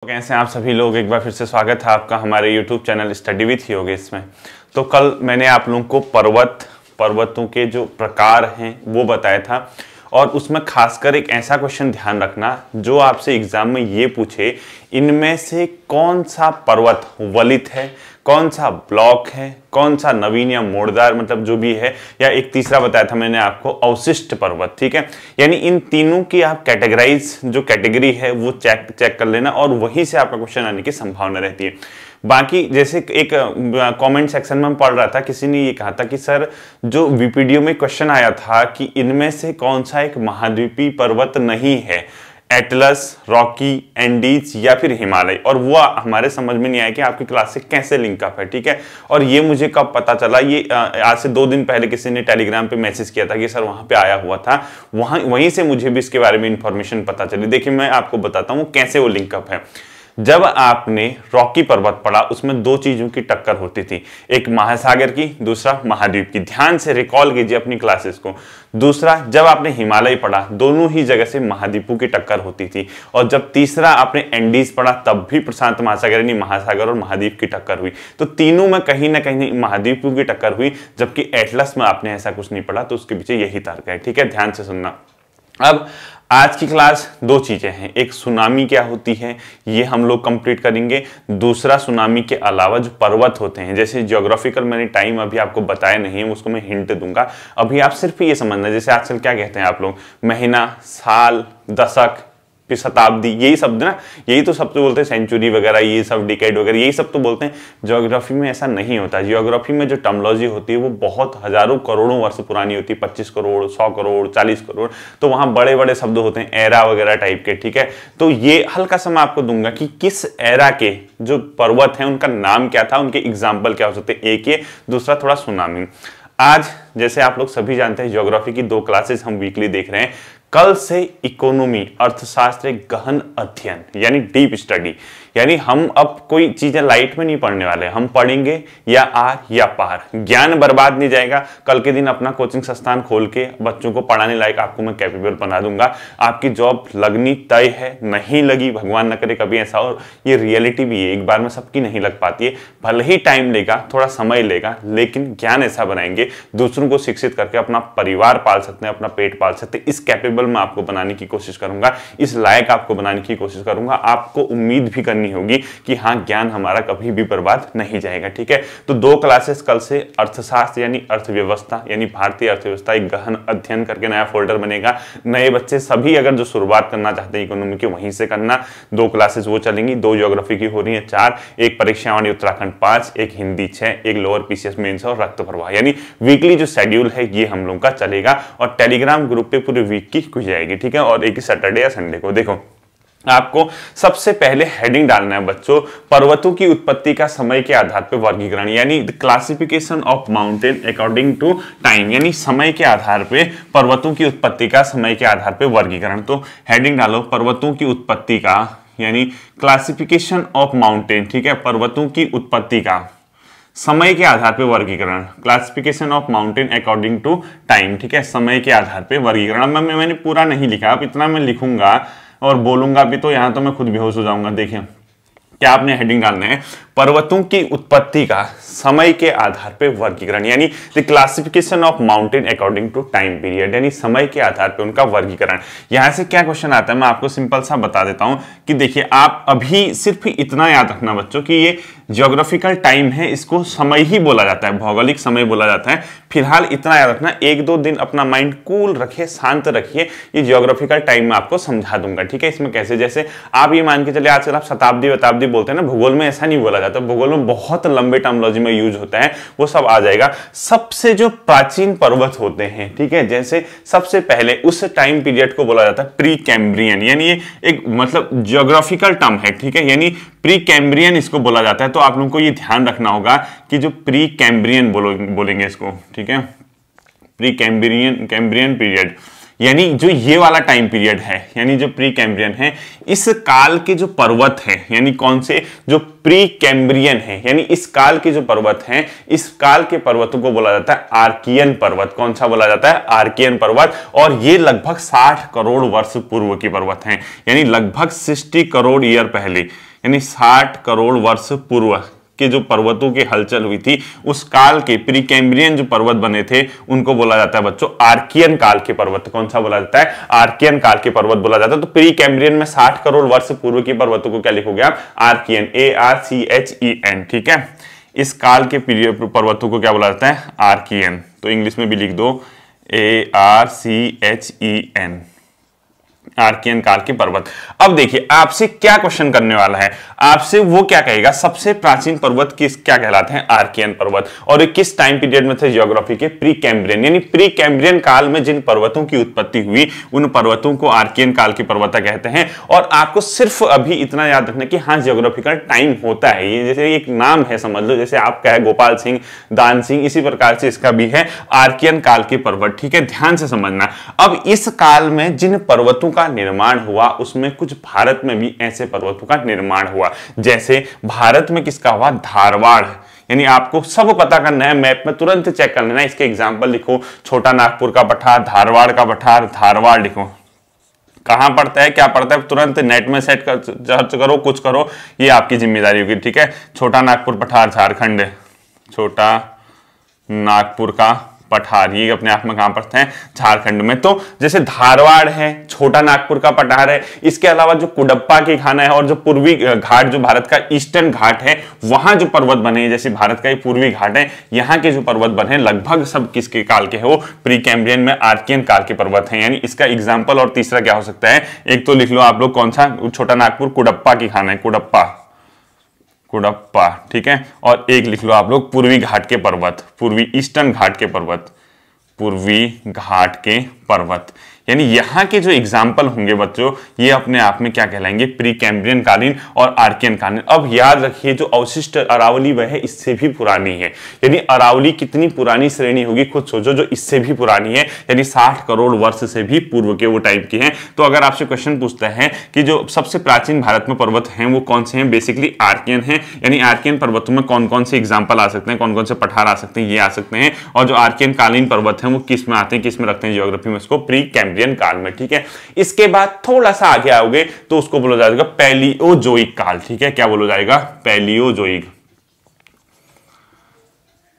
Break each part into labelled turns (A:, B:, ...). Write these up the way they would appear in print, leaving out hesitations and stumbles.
A: तो कैसे हैं आप सभी लोग। एक बार फिर से स्वागत है आपका हमारे YouTube channel study with Yogesh में। तो कल मैंने आप लोगों को पर्वतों के जो प्रकार हैं वो बताया था, और उसमें खासकर एक ऐसा क्वेश्चन ध्यान रखना जो आपसे एग्जाम में ये पूछे, इनमें से कौन सा पर्वत वलित है, कौन सा ब्लॉक है, कौन सा नवीन या मोड़दार मतलब जो भी है, या एक तीसरा बताया था मैंने आपको अवशिष्ट पर्वत। ठीक है, यानी इन तीनों की आप कैटेगराइज जो कैटेगरी है वो चेक कर लेना, और वहीं से आपका क्वेश्चन आने की संभावना रहती है। बाकी जैसे एक कमेंट सेक्शन में पढ़ रहा था, किसी ने ये कहा था कि सर जो वीपीडीओ में क्वेश्चन आया था कि इनमें से कौन सा एक महाद्वीपीय पर्वत नहीं है, एटलस, रॉकी, एंडीज या फिर हिमालय, और वो हमारे समझ में नहीं आया कि आपकी क्लास से कैसे लिंकअप है। ठीक है, और ये मुझे कब पता चला, ये आज से 2 दिन पहले किसी ने टेलीग्राम पे मैसेज किया था कि सर वहां पे आया हुआ था, वहीं से मुझे भी इसके बारे में इंफॉर्मेशन पता चली। देखिए मैं आपको बताता हूँ कैसे वो लिंकअप है। जब आपने रॉकी पर्वत पढ़ा उसमें 2 चीजों की टक्कर होती थी, एक महासागर की, दूसरा महाद्वीप की। ध्यान से रिकॉल कीजिए अपनी क्लासेस को। दूसरा, जब आपने हिमालय पढ़ा दोनों ही जगह से महाद्वीपों की टक्कर होती थी, और जब तीसरा आपने एंडीज पढ़ा तब भी प्रशांत महासागर यानी महासागर और महाद्वीप की टक्कर हुई। तो तीनों में कहीं ना कहीं महाद्वीपों की टक्कर हुई, जबकि एटलस में आपने ऐसा कुछ नहीं पढ़ा, तो उसके पीछे यही तर्क है। ठीक है, ध्यान से सुनना। अब आज की क्लास 2 चीजें हैं, एक सुनामी क्या होती है ये हम लोग कंप्लीट करेंगे, दूसरा सुनामी के अलावा जो पर्वत होते हैं, जैसे ज्योग्राफिकल मैंने टाइम अभी आपको बताया नहीं है, उसको मैं हिंट दूंगा। अभी आप सिर्फ ये समझना, जैसे आजकल क्या कहते हैं आप लोग, महीना, साल, दशक, शताब्दी, यही शब्द ना, यही तो सब तो बोलते हैं, सेंचुरी वगैरह, ये सब डिकेड वगैरह, यही सब तो बोलते हैं। ज्योग्राफी में ऐसा नहीं होता। ज्योग्राफी में जो टर्मिनोलॉजी होती है वो बहुत हजारों करोड़ों वर्ष पुरानी होती है, 25 करोड़, 100 करोड़, 40 करोड़। तो वहां बड़े बड़े शब्द होते हैं, एरा वगैरह टाइप के। ठीक है, तो ये हल्का सा मैं आपको दूंगा कि किस एरा के जो पर्वत हैं उनका नाम क्या था, उनके एग्जाम्पल क्या हो सकते हैं। एक ये, दूसरा थोड़ा सुनामी। आज जैसे आप लोग सभी जानते हैं ज्योग्राफी की 2 क्लासेस हम वीकली देख रहे हैं। कल से इकोनॉमी, अर्थशास्त्र, एक गहन अध्ययन यानी डीप स्टडी, यानी हम अब कोई चीजें लाइट में नहीं पढ़ने वाले, हम पढ़ेंगे या आर या पार। ज्ञान बर्बाद नहीं जाएगा। कल के दिन अपना कोचिंग संस्थान खोल के बच्चों को पढ़ाने लायक आपको मैं कैपेबल बना दूंगा। आपकी जॉब लगनी तय है, नहीं लगी भगवान न करे कभी ऐसा हो, ये रियलिटी भी है, एक बार में सबकी नहीं लग पाती है। भले ही टाइम लेगा, थोड़ा समय लेगा, लेकिन ज्ञान ऐसा बनाएंगे दूसरों को शिक्षित करके अपना परिवार पाल सकते हैं, अपना पेट पाल सकते हैं। इस कैपेबल मैं आपको बनाने की कोशिश करूंगा, इस लायक आपको बनाने की कोशिश करूंगा। आपको उम्मीद भी करनी होगी कि हाँ, ज्ञान हमारा कभी भी बर्बाद नहीं जाएगा। ठीक है, तो 2 क्लासेस कल से अर्थशास्त्र यानी अर्थव्यवस्था यानी भारतीय अर्थव्यवस्था, एक गहन अध्ययन करके नया फोल्डर बनेगा। नए बच्चे सभी अगर जो शुरुआत करना चाहते हैं इकोनॉमी की, वहीं से करना। 2 क्लासेस वो चलेंगी, 2 ज्योग्राफी की हो रही है, 4, एक परीक्षावाणी उत्तराखंड 5, एक हिंदी 6, एक लोअर पीसीएस मेंस और रक्त प्रवाह। यानी वीकली जो शेड्यूल है ये हम लोग का चलेगा, और टेलीग्राम ग्रुप पे पूरे वीक की खुल जाएगी। ठीक है, और एक ही सैटरडे या संडे को। देखो आपको सबसे पहले हेडिंग डालना है बच्चों, पर्वतों की उत्पत्ति का समय के आधार पर वर्गीकरण, यानी the classification of mountain according to time, यानी समय के आधार पे पर्वतों की उत्पत्ति का समय के आधार पे वर्गीकरण। तो हेडिंग डालो पर्वतों की उत्पत्ति का, यानी क्लासिफिकेशन ऑफ माउंटेन। ठीक है, पर्वतों की उत्पत्ति का समय के आधार पे वर्गीकरण, classification of mountain according to time. ठीक है, समय के आधार पे वर्गीकरण। अब मैंने पूरा नहीं लिखा, अब इतना मैं लिखूंगा और बोलूंगा भी तो यहां तो मैं खुद बेहोश हो जाऊंगा। देखिए क्या आपने हेडिंग डालना है, पर्वतों की उत्पत्ति का समय के आधार पे वर्गीकरण, यानी the classification of mountain according to time period, यानी समय के आधार पे उनका वर्गीकरण। यहां से क्या क्वेश्चन आता है मैं आपको सिंपल सा बता देता हूं कि देखिए आप अभी सिर्फ इतना याद रखना बच्चों कि ये ज्योग्राफिकल टाइम है, इसको समय ही बोला जाता है, भौगोलिक समय बोला जाता है। फिलहाल इतना याद रखना, 1-2 दिन अपना माइंड कूल रखिए, शांत रखिए, ये ज्योग्राफिकल टाइम में आपको समझा दूंगा। ठीक है, इसमें कैसे, जैसे आप ये मान के चलिए आजकल आप शताब्दी बोलते हैं ना, भूगोल में ऐसा नहीं बोला जाता, भूगोल में बहुत लंबे टर्मिनोलॉजी में यूज होता है, वो सब आ जाएगा। सबसे जो प्राचीन पर्वत होते हैं, ठीक है, जैसे सबसे पहले उस टाइम पीरियड को बोला जाता है प्री कैम्ब्रियन, यानी ये एक मतलब ज्योग्राफिकल टर्म है। ठीक है, यानी प्री कैम्ब्रियन इसको बोला जाता है। तो आप लोगों को ये ध्यान रखना होगा कि जो प्री कैम्ब्रियन बोलेंगे इसको, ठीक है, प्री कैम्ब्रियन पीरियड, यानी जो ये वाला टाइम पीरियड है, यानी जो प्री कैम्ब्रियन है, इस काल के जो पर्वत है, यानी कौन से, जो प्री कैम्ब्रियन है, यानी इस काल के जो पर्वत हैं, इस काल के पर्वतों को बोला जाता है आर्कियन पर्वत। कौन सा बोला जाता है? आर्कियन पर्वत। और ये लगभग 60 करोड़ वर्ष पूर्व के पर्वत हैं, यानी लगभग 60 करोड़ ईयर पहले। यानी 60 करोड़ वर्ष पूर्व के जो पर्वतों की हलचल हुई थी, उस काल के प्री कैम्ब्रियन जो पर्वत बने थे उनको बोला जाता है बच्चों आर्कियन काल के पर्वत। कौन सा बोला जाता है? आर्कियन काल के पर्वत बोला जाता है। तो प्री कैम्ब्रियन में 60 करोड़ वर्ष पूर्व के पर्वतों को क्या लिखोगे आप? Archaean, ARCHEN। ठीक है, इस काल के पर्वतों को क्या बोला जाता है? आर्कियन। तो इंग्लिश में भी लिख दो ARCHEN, आर्कियन काल के पर्वत। अब देखिए आपसे क्या क्वेश्चन करने वाला है, आपसे वो क्या कहेगा सबसे प्राचीन पर्वत किस क्या कहलाते हैं? आर्कियन पर्वत। और किस टाइम पीरियड में थे? ज्योग्राफी के प्री कैम्ब्रियन, यानी प्री कैम्ब्रियन काल में जिन पर्वतों की उत्पत्ति हुई उन पर्वतों को आर्कियन काल की पर्वत कहते हैं। और आपको सिर्फ अभी इतना याद रखना कि हाँ ज्योग्राफिकल टाइम होता है, ये जैसे एक नाम है समझ लो, जैसे आप कहे गोपाल सिंह, दान सिंह, इसी प्रकार से इसका भी है आर्कियन काल के पर्वत। ठीक है, ध्यान से समझना। अब इस काल में जिन पर्वतों का निर्माण हुआ उसमें कुछ भारत में भी ऐसे पर्वतों का निर्माण हुआ। जैसे भारत में किसका हुआ? धारवाड़। यानी आपको सब पता करना है, मैप में तुरंत चेक कर लेना, इसके एग्जांपल लिखो, छोटा नागपुर का पठार, धारवाड़ का पठार, धारवाड़ लिखो। कहां पड़ता है, क्या पड़ता है, तुरंत नेट में सर्च करो, कुछ करो, ये आपकी जिम्मेदारी होगी। ठीक है, छोटा नागपुर पठार झारखंड, छोटा नागपुर का पठार, ये अपने आप में कहां पड़ते हैं? झारखंड में। तो जैसे धारवाड़ है, छोटा नागपुर का पठार है, इसके अलावा जो कुडप्पा की खाना है और जो पूर्वी घाट, जो भारत का ईस्टर्न घाट है, वहां जो पर्वत बने हैं, जैसे भारत का ये पूर्वी घाट है, यहाँ के जो पर्वत बने लगभग सब किसके काल के है? वो प्री कैम्ब्रियन में आर्कियन काल के पर्वत हैं। यानी इसका एग्जाम्पल और तीसरा क्या हो सकता है? एक तो लिख लो आप लोग, कौन सा? छोटा नागपुर कुडप्पा की खाना है, कुडप्पा, कुडप्पा। ठीक है, और एक लिख लो आप लोग पूर्वी घाट के पर्वत, पूर्वी ईस्टर्न घाट के पर्वत, पूर्वी घाट के पर्वत। यानी यहां के जो एग्जाम्पल होंगे बच्चों, ये अपने आप में क्या कहलाएंगे? प्री कैम्ब्रियन कालीन और आर्कियन कालीन। अब याद रखिए जो अवशिष्ट अरावली वह है इससे भी पुरानी है। यानी अरावली कितनी पुरानी श्रेणी होगी खुद सोचो, जो इससे भी पुरानी है, यानी 60 करोड़ वर्ष से भी पूर्व के वो टाइप की है। तो अगर आपसे क्वेश्चन पूछता है कि जो सबसे प्राचीन भारत में पर्वत हैं वो कौन से हैं, बेसिकली आर्कियन है। यानी आर्कियन पर्वतों में कौन कौन से एग्जाम्पल आ सकते हैं, कौन कौन से पठार आ सकते हैं, ये आ सकते हैं। और जो आर्कियन कालीन पर्वत है वो किस में आते हैं, किस में रखते हैं ज्योग्राफी में? उसको प्री कैम्ब्रियन काल में। ठीक है, इसके बाद थोड़ा सा आगे आओगे तो उसको बोला जाएगा पैलियोजोइक काल। ठीक है, क्या बोला जाएगा? Palaeozoic,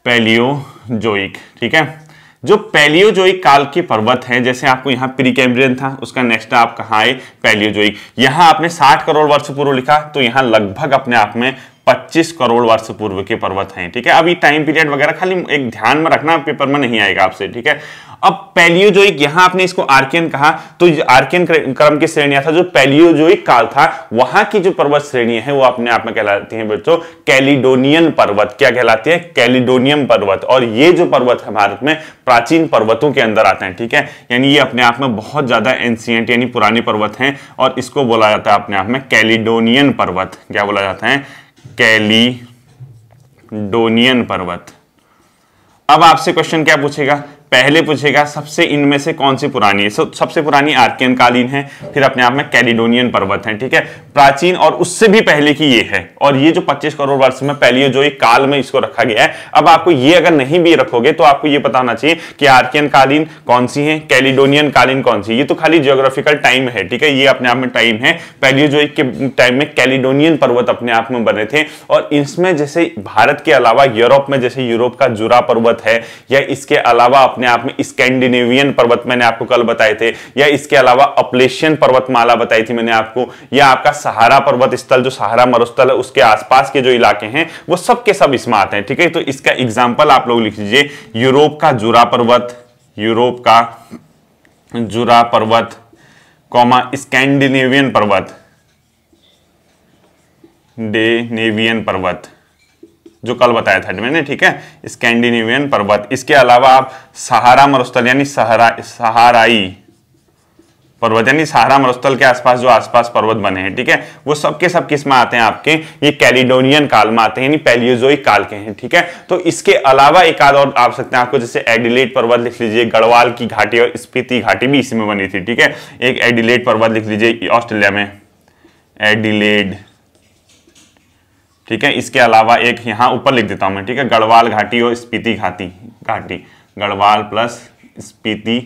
A: Palaeozoic. ठीक है, जो पैलियोजोइक काल के पर्वत हैं, जैसे आपको यहाँ प्री कैम्ब्रियन था, उसका नेक्स्ट आप कहाँ आए? पैलियोजोइक। यहां आपने 60 करोड़ वर्ष पूर्व लिखा, तो यहां लगभग अपने आप में 25 करोड़ वर्ष पूर्व के पर्वत हैं। ठीक है, अभी टाइम पीरियड वगैरह खाली एक ध्यान में रखना, पेपर में नहीं आएगा आपसे। ठीक है, अब पैलियोजोइक, यहां आपने इसको आर्कियन कहा, तो आर्कियन क्रम की श्रेणियां था। जो पैलियोजोइक काल था वहां की जो पर्वत श्रेणियां हैं वो अपने आप में कहलाती हैं बच्चों कैलिडोनियन पर्वत। क्या कहलाती है? कैलिडोनियन पर्वत। और ये जो पर्वत है भारत में प्राचीन पर्वतों के अंदर आते हैं। ठीक है, यानी ये अपने आप में बहुत ज्यादा एंशिएंट यानी पुराने पर्वत हैं, और इसको बोला जाता है अपने आप में कैलिडोनियन पर्वत। क्या बोला जाता है? कैलिडोनियन पर्वत। अब आपसे क्वेश्चन क्या पूछेगा? पहले पूछेगा सबसे इनमें से कौन सी पुरानी है। सबसे पुरानी आर्कियन कालीन है, फिर अपने आप में कैलिडोनियन पर्वत है। ठीक है, प्राचीन और उससे भी पहले की ये है, और ये जो 25 करोड़ वर्ष में पैलियोजोइक काल में इसको रखा गया है। अब आपको ये अगर नहीं भी रखोगे तो आपको ये पता होना चाहिए कि आर्कियन कालीन कौन सी है, कैलिडोनियन कालीन कौन सी। ये तो खाली ज्योग्राफिकल टाइम है। ठीक है, ये अपने आप में टाइम है। पैलियोजोइक के टाइम में कैलिडोनियन पर्वत अपने आप में बने थे, और इसमें जैसे भारत के अलावा यूरोप में जैसे यूरोप का जुरा पर्वत है, या इसके अलावा अपने आप में स्कैंडिनेवियन पर्वत मैंने आपको कल बताए थे, या इसके अलावा अपलेशियन पर्वतमाला बताई थी मैंने आपको, या आपका सहारा पर्वत स्थल जो सहारा मरुस्थल है उसके आसपास के जो इलाके हैं वो सब के सब इसमें आते हैं। ठीक है, तो इसका एग्जांपल आप लोग लिख लीजिए, यूरोप का जुरा पर्वत, यूरोप का जुरा पर्वत, कॉमा स्कैंडिनेवियन पर्वत, डेनेवियन पर्वत जो कल बताया था मैंने। ठीक है, स्कैंडिनेवियन पर्वत। इसके अलावा आप सहारा मरुस्थल यानी सहाराई पर्वत यानी सहारा मरुस्थल के आसपास जो आसपास पर्वत बने हैं, ठीक है, वो सबके सब किस में आते हैं? आपके ये कैलिडोनियन काल में आते हैं, यानी पैलियोजोइक काल के हैं। ठीक है, तो इसके अलावा एक आध और आ सकते हैं आपको, जैसे एडिलेड पर्वत लिख लीजिए, गढ़वाल की घाटी और स्पीति घाटी भी इसी में बनी थी। ठीक है, एक एडिलेड पर्वत लिख लीजिए ऑस्ट्रेलिया में, एडिलेड। ठीक है, इसके अलावा एक यहां ऊपर लिख देता हूं मैं। ठीक है, गढ़वाल घाटी और स्पीति घाटी, गढ़वाल प्लस स्पीति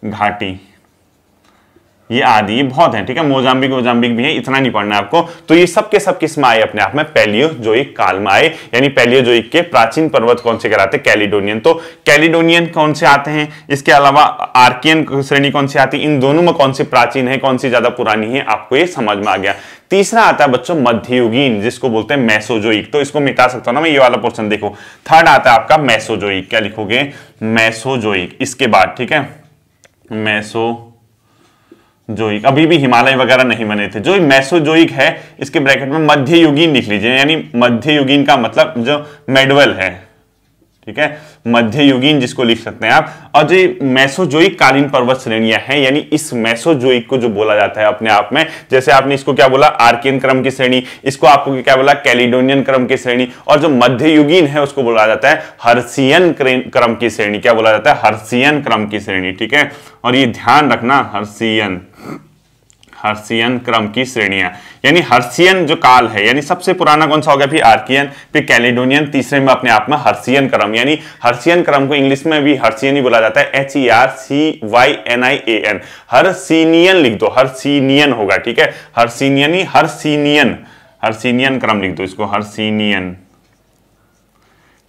A: घाटी, ये आदि, ये बहुत है, ठीक है। मोजाम्बिक भी है, इतना नहीं पढ़ना है आपको। तो ये सब के सब किस में आए अपने आप में, पैलियोजोइक काल में आए। यानी पैलियोजोइक के प्राचीन पर्वत कौन से कहलाते हैं, कैलिडोनियन। तो कैलिडोनियन कौन से आते हैं, इसके अलावा आर्कियन श्रेणी कौन सी आती है, इन दोनों में कौन सी प्राचीन है, कौन सी ज्यादा पुरानी है, आपको ये समझ में आ गया। तीसरा आता है बच्चों मध्ययुगीन, जिसको बोलते हैं मेसोजोइक। तो इसको मिटा सकता हूं ना मैं, ये वाला पोर्शन देखो। थर्ड आता है आपका मेसोजोइक, क्या लिखोगे, मेसोजोइक। इसके बाद ठीक है मेसोजोइक, अभी भी हिमालय वगैरह नहीं बने थे। जो मेसोजोइक है इसके ब्रैकेट में मध्ययुगीन लिख लीजिए, यानी मध्ययुगीन का मतलब जो मेडवल है, ठीक है, मध्ययुगीन जिसको लिख सकते हैं आप। और जो मेसोजोइक कालीन पर्वत श्रेणियां हैं, यानी इस मेसोजोइक को जो बोला जाता है अपने आप में, जैसे आपने इसको क्या बोला, आर्कियन क्रम की श्रेणी, इसको आपको क्या बोला, कैलिडोनियन क्रम की श्रेणी। और जो मध्ययुगीन है उसको बोला जाता है हर्सियन क्रम की श्रेणी। क्या बोला जाता है, हर्सियन क्रम की श्रेणी, ठीक है। और ये ध्यान रखना, हर्सियन क्रम की श्रेणियां, यानी हर्सियन जो काल है, यानी सबसे पुराना कौन सा हो गया, फिर आर्कियन, फिर कैलिडोनियन, तीसरे में अपने आप में हर्सियन क्रम। यानी हर्सियन क्रम को इंग्लिश में भी हर्सियन ही बोला जाता है, HERCYNIAN। हर्सिनियन लिख दो, हर्सिनियन होगा, ठीक है, हर्सिनियन ही हर्सिनियन क्रम लिख दो इसको, हर्सिनियन।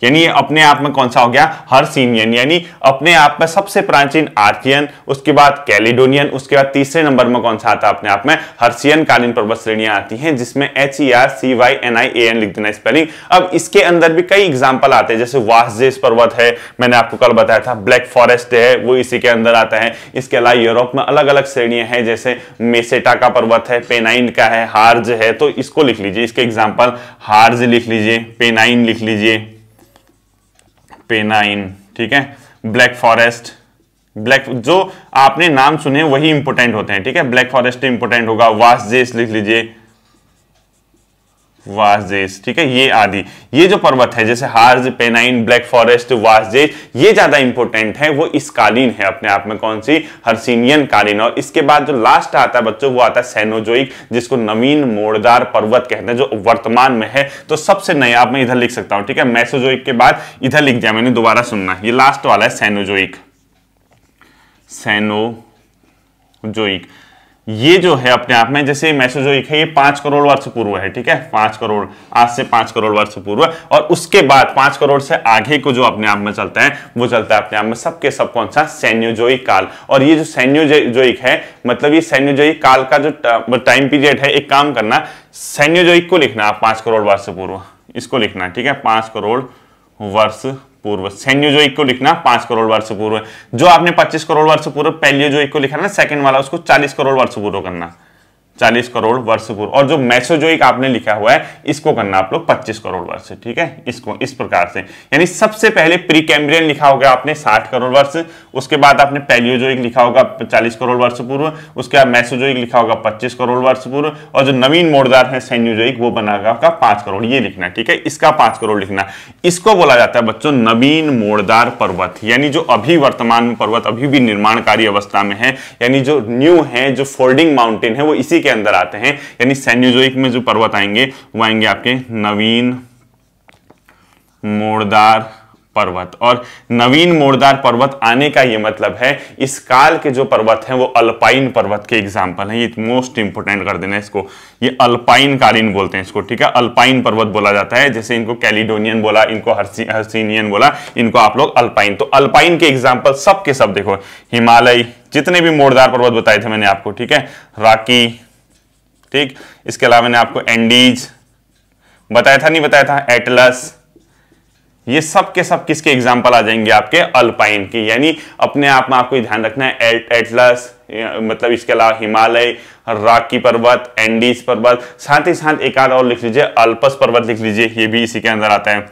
A: यानी ये अपने आप में कौन सा हो गया, हर्सिनियन, यानी अपने आप में सबसे प्राचीन आर्कियन, उसके बाद कैलिडोनियन, उसके बाद तीसरे नंबर में कौन सा आता है अपने आप में, हर्सियन कालीन पर्वत श्रेणियां आती हैं, जिसमें HERCYNIAN लिख देना स्पेलिंग। अब इसके अंदर भी कई एग्जांपल आते हैं, जैसे वासजेस पर्वत है, मैंने आपको कल बताया था, ब्लैक फॉरेस्ट है, वो इसी के अंदर आता है। इसके अलावा यूरोप में अलग अलग श्रेणियां हैं, जैसे मेसेटा का पर्वत है, पेनाइन का है, हार्ज है, तो इसको लिख लीजिए, इसके एग्जाम्पल हार्ज लिख लीजिए, पेनाइन लिख लीजिए, पेनाइन, ठीक है। ब्लैक फॉरेस्ट, ब्लैक जो आपने नाम सुने वही इंपोर्टेंट होते हैं, ठीक है, ब्लैक फॉरेस्ट इंपोर्टेंट होगा। वासजेस लिख लीजिए, वासजेस, ठीक है। ये आदि, ये जो पर्वत है जैसे hertz, benign, black forest, Vosges, ये ज्यादा इंपॉर्टेंट है, वो इस कालीन है अपने आप में, कौन सी, हर्सिनियन कालीन। और इसके बाद जो लास्ट आता है बच्चों, वो आता है सेनोजोइक, जिसको नवीन मोड़दार पर्वत कहते हैं, जो वर्तमान में है। तो सबसे नया आप मैं इधर लिख सकता हूं, ठीक है, मेसोजोइक के बाद इधर लिख दिया मैंने, दोबारा सुनना, ये लास्ट वाला है सेनोजोइक। सेनोजोइक ये जो है अपने आप में, जैसे मेसोजोइक है, ये 5 करोड़ वर्ष पूर्व है, ठीक है, 5 करोड़, आज से 5 करोड़ वर्ष पूर्व। और उसके बाद 5 करोड़ से आगे को जो अपने आप में चलता है, वो चलता है अपने आप में सबके सब कौन सा, सेन्योजोइक काल। और ये जो सेन्योजोइक है, मतलब ये सेन्योजोइक काल का जो टाइम पीरियड है, एक काम करना, सेन्योजोइक को लिखना आप 5 करोड़ वर्ष पूर्व, इसको लिखना, ठीक है, 5 करोड़ वर्ष पूर्व। सेन्योजोइक को लिखना 5 करोड़ वर्ष पूर्व। जो आपने 25 करोड़ वर्ष पूर्व पैलियोजोइक को लिखा ना सेकंड वाला, उसको 40 करोड़ वर्ष पूर्व करना, 40 करोड़ वर्ष पूर्व। और जो मेसोजोइक आपने लिखा हुआ है, इसको करना आप लोग 25 करोड़ वर्ष, ठीक है, इसको इस प्रकार से। यानी सबसे पहले प्री कैम्ब्रियन लिखा होगा आपने 60 करोड़ वर्ष, उसके बाद आपने पैलियोजोइक लिखा होगा 40 करोड़ वर्ष पूर्व, उसके बाद मेसोजोइक लिखा होगा 25 करोड़ वर्ष पूर्व, और जो नवीन मोड़दार है सेन्योजोइक, वो बनागा आपका 5 करोड़, ये लिखना, ठीक है, इसका 5 करोड़ लिखना। इसको बोला जाता है बच्चों नवीन मोड़दार पर्वत, यानी जो अभी वर्तमान में पर्वत अभी भी निर्माणकारी अवस्था में है, यानी जो न्यू है, जो फोल्डिंग माउंटेन है, वो इसी के अंदर आते हैं। यानी सेन्योजोइक में जो पर्वत आएंगे वो आएंगे आपके नवीन मोड़दार पर्वत। और नवीन मोड़दार पर्वत आने का ये मतलब है, इस काल के जो पर्वत हैं वो अल्पाइन पर्वत के एग्जाम्पल हैं। ये मोस्ट इंपोर्टेंट कर देना इसको, ये अल्पाइन कालीन बोलते हैं इसको, ठीक है, अल्पाइन पर्वत बोला जाता है। जैसे इनको कैलिडोनियन बोला, इनको हर्सिनियन बोला, इनको आप लोग अल्पाइन। तो अल्पाइन के एग्जाम्पल सब के सब देखो, हिमालय, जितने भी मोड़दार पर्वत बताए थे मैंने आपको, ठीक है, रॉकी, ठीक, इसके अलावा मैंने आपको एंडीज बताया था, नहीं बताया था, एटलस, ये सब के सब किसके एग्जाम्पल आ जाएंगे आपके, अल्पाइन की। यानी अपने आप में आपको ध्यान रखना है, एटलस मतलब, इसके अलावा हिमालय, रॉकी पर्वत, एंडीज पर्वत, साथ ही साथ एक आध और लिख लीजिए, अल्पस पर्वत लिख लीजिए, ये भी इसी के अंदर आता है,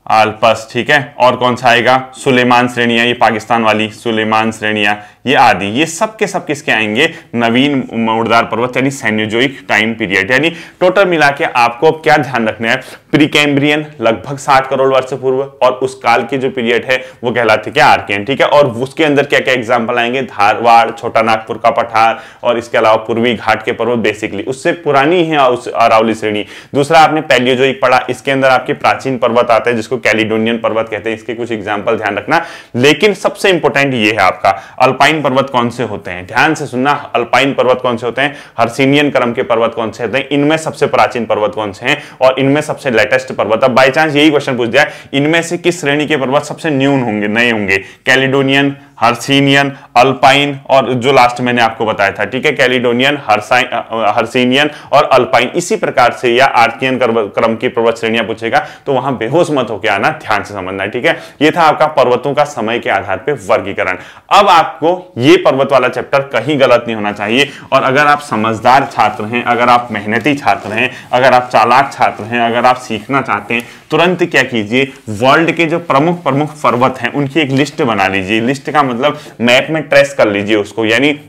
A: अल्पस, ठीक है। और कौन सा आएगा, सुलेमान श्रेणियां, ये पाकिस्तान वाली सुलेमान श्रेणियां, ये आदि, ये सब के सब किसके आएंगे, नवीन मोड़दार पर्वत, यानी सेन्योजोइक टाइम पीरियड। यानी टोटल मिला के आपको क्या ध्यान रखना है, प्री कैम्ब्रियन लगभग 60 करोड़ वर्ष पूर्व, और उस काल की जो पीरियड है वो कहलाते क्या, आर्कियन, ठीक है। और उसके अंदर क्या क्या एग्जाम्पल आएंगे, धारवाड़, छोटा नागपुर का पठार, और इसके अलावा पूर्वी घाट के पर्वत, बेसिकली उससे पुरानी है उस अरावली श्रेणी। दूसरा आपने पैलियोजोइक पढ़ा, इसके अंदर आपके प्राचीन पर्वत आते हैं जिसको कैलिडोनियन पर्वत कहते हैं, इसके कुछ एग्जाम्पल ध्यान रखना। लेकिन सबसे इंपॉर्टेंट ये है आपका अल्पाइन अल्पाइन पर्वत कौन से होते हैं, ध्यान से सुनना, अल्पाइन पर्वत कौन से होते हैं, हर्सिनियन क्रम के पर्वत कौन से होते हैं, इनमें सबसे प्राचीन पर्वत कौन से हैं और इनमें सबसे लेटेस्ट पर्वत। अब बाई चांस यही क्वेश्चन पूछ दिया इनमें से किस श्रेणी के पर्वत सबसे न्यून होंगे, नए होंगे, कैलिडोनियन, हर्सिनियन, अल्पाइन और जो लास्ट मैंने आपको बताया था, ठीक है, कैलिडोनियन, हर्सिनियन और अल्पाइन। इसी प्रकार से या आर्कियन क्रम की पर्वत श्रेणियां पूछेगा तो वहां बेहोश मत होकर आना, ध्यान से समझना है, ठीक है। ये था आपका पर्वतों का समय के आधार पर वर्गीकरण। अब आपको ये पर्वत वाला चैप्टर कहीं गलत नहीं होना चाहिए और अगर आप समझदार छात्र हैं, अगर आप मेहनती छात्र हैं, अगर आप चालाक छात्र हैं, अगर आप सीखना चाहते हैं, तुरंत क्या कीजिए, वर्ल्ड के जो प्रमुख प्रमुख पर्वत हैं उनकी एक लिस्ट बना लीजिए। लिस्ट का मतलब मैप में ट्रेस कर लीजिए उसको, यानी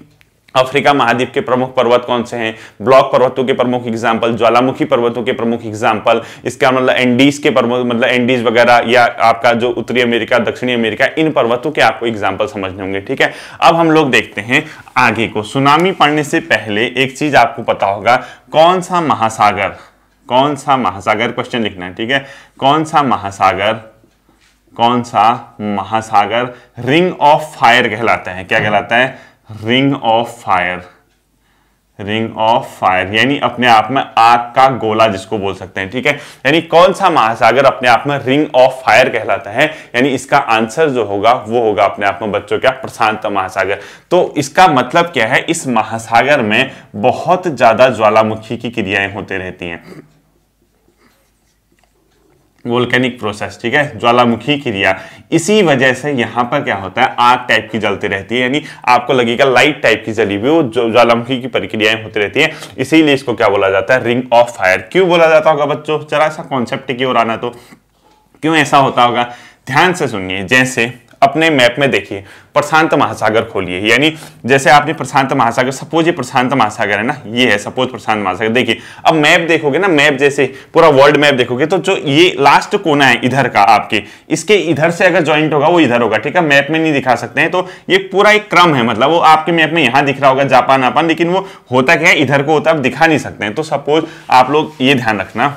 A: अफ्रीका महाद्वीप के प्रमुख पर्वत कौन से हैं, ब्लॉक पर्वतों के प्रमुख एग्जाम्पल, ज्वालामुखी पर्वतों के प्रमुख एग्जाम्पल, इसका मतलब एंडीज के पर्वत, मतलब एंडीज वगैरह, या आपका जो उत्तरी अमेरिका, दक्षिणी अमेरिका, इन पर्वतों के आपको एग्जाम्पल समझने होंगे, ठीक है। अब हम लोग देखते हैं आगे को। सुनामी पढ़ने से पहले एक चीज आपको पता होगा, कौन सा महासागर, कौन सा महासागर, क्वेश्चन लिखना है, ठीक है, कौन सा महासागर, कौन सा महासागर रिंग ऑफ फायर कहलाता है, क्या कहलाता है, ring of fire, ring of fire, यानी अपने आप में आग का गोला जिसको बोल सकते हैं, ठीक है। यानी कौन सा महासागर अपने आप में रिंग ऑफ फायर कहलाता है, यानी इसका आंसर जो होगा वो होगा अपने आप में बच्चों क्या, प्रशांत महासागर। तो इसका मतलब क्या है, इस महासागर में बहुत ज्यादा ज्वालामुखी की क्रियाएं होती रहती हैं, वोल्केनिक प्रोसेस, ठीक है, ज्वालामुखी क्रिया। इसी वजह से यहां पर क्या होता है, आग टाइप की जलती रहती है, यानी आपको लगेगा लाइट टाइप की जली हुई, वो ज्वालामुखी की प्रक्रियाएं होती रहती है, इसीलिए इसको क्या बोला जाता है, रिंग ऑफ फायर। क्यों बोला जाता होगा बच्चों, जरा सा कॉन्सेप्ट की ओर आना, तो क्यों ऐसा होता होगा, ध्यान से सुनिए। जैसे अपने मैप में देखिए, प्रशांत महासागर खोलिए, यानी जैसे आपने प्रशांत महासागर, सपोज ये प्रशांत महासागर है ना, ये है सपोज प्रशांत महासागर, देखिए अब मैप देखोगे ना, मैप जैसे पूरा वर्ल्ड मैप देखोगे तो जो ये लास्ट कोना है इधर का आपके, इसके इधर से अगर ज्वाइंट होगा वो इधर होगा, ठीक है, मैप में नहीं दिखा सकते हैं, तो ये पूरा एक क्रम है, मतलब वो आपके मैप में यहां दिख रहा होगा जापान आपान, लेकिन वो होता क्या है, इधर को होता है, आप दिखा नहीं सकते हैं। तो सपोज आप लोग ये ध्यान रखना,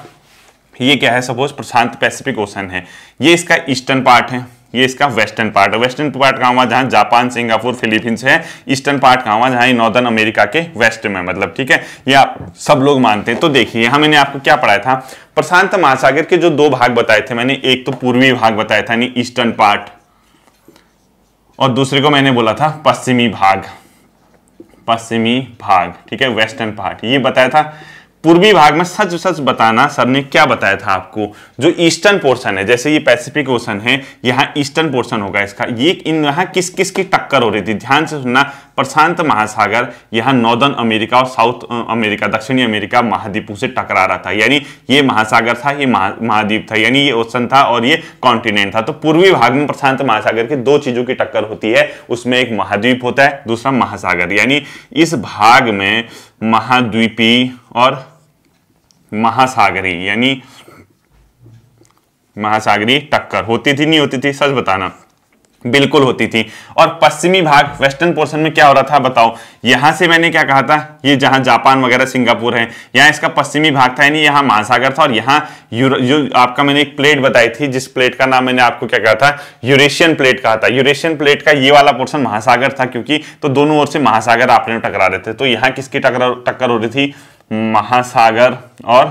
A: ये क्या है, सपोज प्रशांत पैसिफिक ओशन है, ये इसका ईस्टर्न पार्ट है, ये इसका वेस्टर्न पार्ट है। वेस्टर्न पार्ट कहाँ हुआ, जहां जापान, सिंगापुर, फिलीपींस है। ईस्टर्न पार्ट कहाँ हुआ, जहां नॉर्दर्न अमेरिका के वेस्ट में, मतलब, ठीक है, ये आप सब लोग मानते हैं। तो देखिए यहां मैंने आपको क्या पढ़ाया था, प्रशांत महासागर के जो दो भाग बताए थे मैंने, एक तो पूर्वी भाग बताया था यानी ईस्टर्न पार्ट, और दूसरे को मैंने बोला था पश्चिमी भाग, पश्चिमी भाग, ठीक है, वेस्टर्न पार्ट, ये बताया था। पूर्वी भाग में सच सच बताना, सर ने क्या बताया था आपको, जो ईस्टर्न पोर्शन है, जैसे ये पैसिफिक ओशन है, यहाँ ईस्टर्न पोर्शन होगा इसका, ये इन यहाँ किस किस की टक्कर हो रही थी, ध्यान से सुनना। प्रशांत महासागर यहाँ नॉर्दर्न अमेरिका और साउथ अमेरिका, दक्षिणी अमेरिका महाद्वीपों से टकरा रहा था, यानी ये महासागर था, ये महाद्वीप था, यानी ये ओशन था और ये कॉन्टिनेंट था। तो पूर्वी भाग में प्रशांत महासागर की दो चीजों की टक्कर होती है, उसमें एक महाद्वीप होता है, दूसरा महासागर, यानी इस भाग में महाद्वीपी और महासागरी, यानी महासागरी टक्कर होती थी, नहीं होती थी, सच बताना। बिल्कुल होती थी। और पश्चिमी भाग, वेस्टर्न पोर्शन में क्या हो रहा था बताओ, यहां से मैंने क्या कहा था, ये जहां जापान वगैरह सिंगापुर है, यहाँ इसका पश्चिमी भाग था, यानी यहाँ महासागर था, और यहाँ जो आपका मैंने एक प्लेट बताई थी, जिस प्लेट का नाम मैंने आपको क्या कहा था, यूरेशियन प्लेट कहा था। यूरेशियन प्लेट का ये वाला पोर्शन महासागर था, क्योंकि तो दोनों ओर से महासागर आपने में टकरा रहे थे। तो यहाँ किसकी टक्कर हो रही थी, महासागर और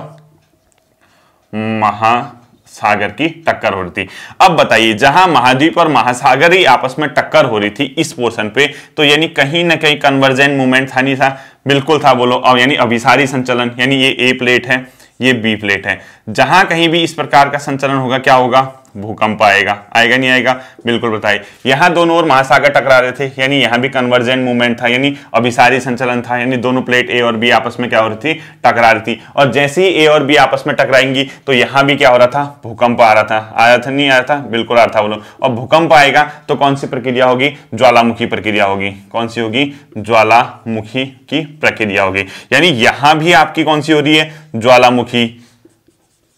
A: महासागर की टक्कर हो रही थी। अब बताइए, जहां महाद्वीप और महासागर ही आपस में टक्कर हो रही थी इस पोर्शन पे, तो यानी कहीं ना कहीं कन्वर्जेंट मूवमेंट था, नहीं था? बिल्कुल था, बोलो। और यानी अभिसारी संचलन, यानी ये ए प्लेट है, ये बी प्लेट है, जहां कहीं भी इस प्रकार का संचलन होगा क्या होगा, भूकंप आएगा। आएगा नहीं आएगा, बिल्कुल बताइए। यहां दोनों ओर महासागर टकरा रहे थे, यानी यहां भी कन्वर्जेंट मूवमेंट था, यानी अभिसारी संचलन था, यानी दोनों प्लेट ए और बी आपस में क्या हो रही थी, टकरा रही थी। और जैसे ही ए और बी आपस में टकराएंगी तो यहां भी क्या हो रहा था, भूकंप आ रहा था। आया था नहीं आया था, बिल्कुल आ रहा था, बोलो। और भूकंप आएगा तो कौन सी प्रक्रिया होगी, ज्वालामुखी प्रक्रिया होगी। कौन सी होगी, ज्वालामुखी की प्रक्रिया होगी। यानी यहां भी आपकी कौन सी हो रही है, ज्वालामुखी,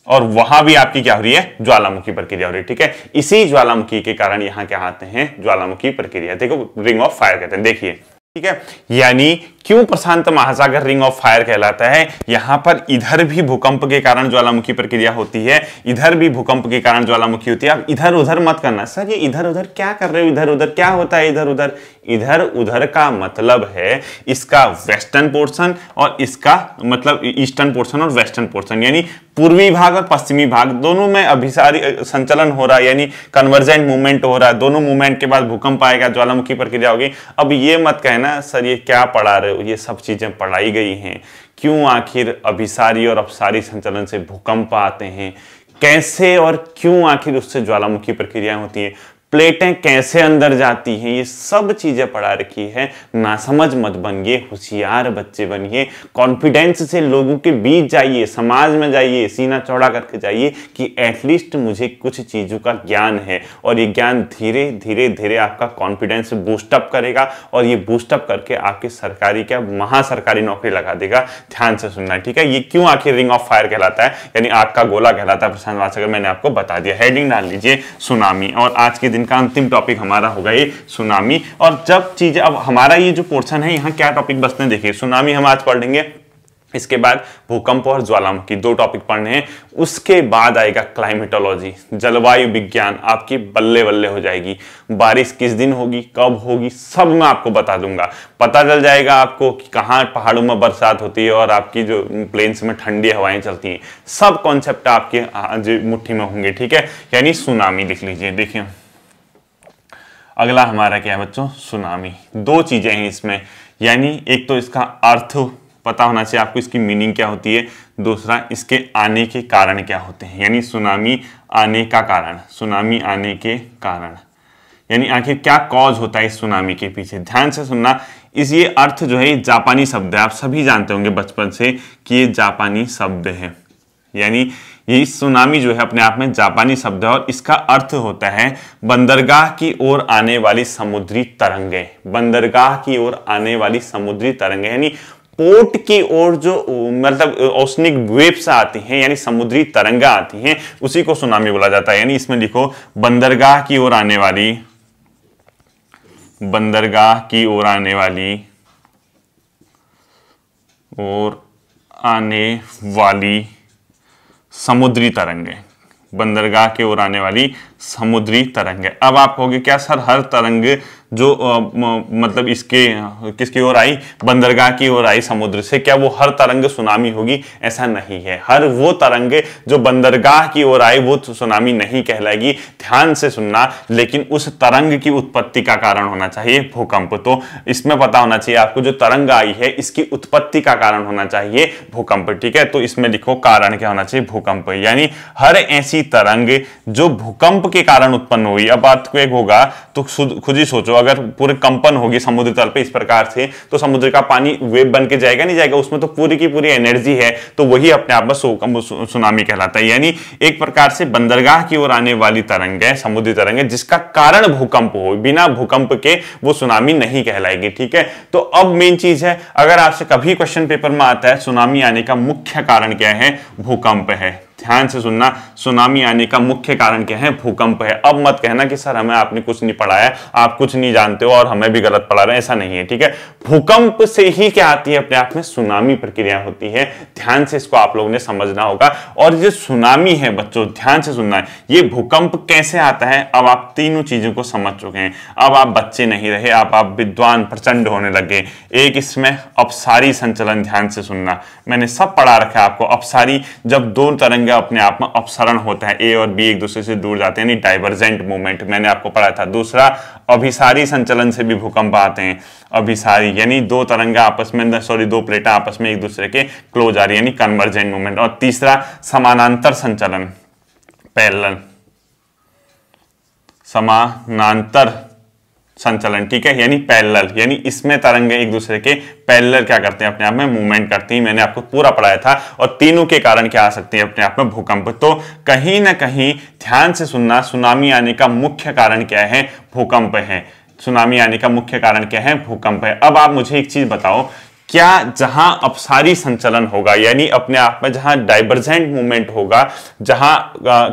A: और वहां भी आपकी क्या हो रही है, ज्वालामुखी प्रक्रिया हो रही है। ठीक है, इसी ज्वालामुखी के कारण यहां क्या आते हैं, ज्वालामुखी प्रक्रिया। देखो, रिंग ऑफ फायर कहते हैं। देखिए ठीक है। यानी क्यों प्रशांत महासागर रिंग ऑफ फायर कहलाता है, यहां पर इधर भी भूकंप के कारण ज्वालामुखी प्रक्रिया होती है, इधर भी भूकंप के कारण ज्वालामुखी होती है। आप इधर उधर मत करना, सर ये इधर उधर क्या कर रहे हो, इधर उधर क्या होता है इधर उधर। इधर उधर का मतलब है इसका वेस्टर्न पोर्शन और इसका मतलब ईस्टर्न पोर्शन और वेस्टर्न पोर्शन, यानी पूर्वी भाग और पश्चिमी भाग दोनों में अभिसारी संचलन हो रहा है, यानी कन्वर्जेंट मूवमेंट हो रहा है। दोनों मूवमेंट के बाद भूकंप आएगा, ज्वालामुखी प्रक्रिया होगी। अब ये मत कहना सर ये क्या पढ़ा रहे हो, ये सब चीजें पढ़ाई गई हैं। क्यों आखिर अभिसारी और अपसारी संचलन से भूकंप आते हैं, कैसे और क्यों आखिर उससे ज्वालामुखी प्रक्रियाएं होती हैं, प्लेटें कैसे अंदर जाती हैं, ये सब चीजें पढ़ा रखी है। नासमझ मत बनिए, होशियार बच्चे बनिए, कॉन्फिडेंस से लोगों के बीच जाइए, समाज में जाइए, सीना चौड़ा करके जाइए कि एटलीस्ट मुझे कुछ चीजों का ज्ञान है। और ये ज्ञान धीरे धीरे धीरे आपका कॉन्फिडेंस बूस्टअप करेगा और ये बूस्टअप करके आपकी सरकारी क्या महासरकारी नौकरी लगा देगा। ध्यान से सुनना है, ठीक है। ये क्यों आखिर रिंग ऑफ फायर कहलाता है, यानी आग का गोला कहलाता है प्रशांत महासागर, मैंने आपको बता दिया। हेडिंग डाल लीजिए सुनामी। और आज के इनका अंतिम टॉपिक हमारा होगा ये सुनामी। और जब चीजें, अब हमारा ये जो पोर्शन है यहाँ क्या टॉपिक बचते हैं, देखिए सुनामी हम आज पढ़ लेंगे, इसके बाद भूकंप और ज्वालामुखी 2 टॉपिक पढ़ने हैं। उसके बाद आएगा क्लाइमेटोलॉजी, जलवायु विज्ञान, आपकी बल्ले बल्ले हो जाएगी। बारिश किस दिन होगी, कब होगी, सब मैं आपको बता दूंगा। पता चल जाएगा आपको कि कहाँ पहाड़ों में बरसात होती है और आपकी जो प्लेन्स में ठंडी हवाएं चलती हैं। सब कॉन्सेप्ट आपके मुट्ठी में होंगे, ठीक है। यानी सुनामी लिख लीजिए। देखिए अगला हमारा क्या है बच्चों, सुनामी। 2 चीजें हैं इसमें, यानी एक तो इसका अर्थ पता होना चाहिए आपको, इसकी मीनिंग क्या होती है, दूसरा इसके आने के कारण क्या होते हैं। यानी सुनामी आने का कारण, सुनामी आने के कारण, यानी आखिर क्या कॉज होता है इस सुनामी के पीछे। ध्यान से सुनना, इस ये अर्थ जो है जापानी शब्द है, आप सभी जानते होंगे बचपन से कि ये जापानी शब्द है। यानी ये सुनामी जो है अपने आप में जापानी शब्द है और इसका अर्थ होता है बंदरगाह की ओर आने वाली समुद्री तरंगें। बंदरगाह की ओर आने वाली समुद्री तरंगें, यानी पोर्ट की ओर जो मतलब ओशनिक वेव्स आती हैं, यानी समुद्री तरंगा आती हैं, उसी को सुनामी बोला जाता है। यानी इसमें लिखो बंदरगाह की ओर आने वाली, बंदरगाह की ओर आने वाली समुद्री तरंगें, बंदरगाह की ओर आने वाली समुद्री तरंगें। अब आप कहोगे क्या सर हर तरंग जो मतलब इसके किसकी ओर आई, बंदरगाह की ओर आई समुद्र से, क्या वो हर तरंग सुनामी होगी? ऐसा नहीं है। हर वो तरंग जो बंदरगाह की ओर आई वो सुनामी नहीं कहलाएगी। ध्यान से सुनना, लेकिन उस तरंग की उत्पत्ति का कारण होना चाहिए भूकंप। तो इसमें पता होना चाहिए आपको, जो तरंग आई है इसकी उत्पत्ति का कारण होना चाहिए भूकंप, ठीक है। तो इसमें लिखो कारण क्या होना चाहिए, भूकंप। यानी हर ऐसी तरंग जो भूकंप के कारण उत्पन्न हुई। अब अर्थक्वेक होगा तो खुद ही सोचो, अगर पूरे कंपन होगी समुद्र तल पे इस प्रकार से, तो समुद्र का पानी वेव बन के जाएगा नहीं जाएगा, उसमें तो पूरी की पूरी एनर्जी है, तो वही अपने आप में सुनामी कहलाता है। यानी एक प्रकार से बंदरगाह की ओर आने वाली तरंग है, समुद्री तरंग है, जिसका कारण भूकंप हो, बिना भूकंप के वो सुनामी नहीं कहलाएगी, ठीक है। तो अब मेन चीज है, अगर आपसे कभी क्वेश्चन पेपर में आता है सुनामी आने का मुख्य कारण क्या है, भूकंप है। ध्यान से सुनना, सुनामी आने का मुख्य कारण क्या है, भूकंप है। अब मत कहना कि सर हमें आपने कुछ नहीं पढ़ाया, आप कुछ नहीं जानते हो और हमें भी गलत पढ़ा रहे हैं, ऐसा नहीं है, ठीक है। भूकंप से ही क्या आती है, अपने आप में सुनामी प्रक्रिया होती है। ध्यान से इसको आप लोगों ने समझना होगा। और ये सुनामी है बच्चों, ध्यान से सुनना है, ये भूकंप कैसे आता है। अब आप तीनों चीजों को समझ चुके हैं, अब आप बच्चे नहीं रहे, आप विद्वान प्रचंड होने लगे। एक इसमें अपसारी संचलन, ध्यान से सुनना, मैंने सब पढ़ा रखा है आपको। अपसारी, जब दो तरंग अपने आप में अपसरण होता है, ए और बी एक दूसरे से दूर जाते हैं, यानी डाइवर्जेंट मूवमेंट, मैंने आपको पढ़ा था। दूसरा अभिसारी संचलन से भी भूकंप आते हैं। अभिसारी यानी दो तरंगा आपस में, दो प्लेटें आपस में एक दूसरे के क्लोज आ रही है, यानी कन्वर्जेंट मूवमेंट। और तीसरा समानांतर संचलन, पैरेलल, समानांतर संचलन, ठीक है, यानी पैरेलल, यानी इसमें तरंगे एक दूसरे के पैरेलल क्या करते हैं, अपने आप में मूवमेंट करती हैं। मैंने आपको पूरा पढ़ाया था। और तीनों के कारण क्या आ सकते हैं, अपने आप में भूकंप। तो कहीं ना कहीं ध्यान से सुनना, सुनामी आने का मुख्य कारण क्या है, भूकंप है। सुनामी आने का मुख्य कारण क्या है, भूकंप है। अब आप मुझे एक चीज बताओ, क्या जहां अपसारी संचलन होगा, यानी अपने आप में जहां डाइवर्जेंट मूवमेंट होगा, जहां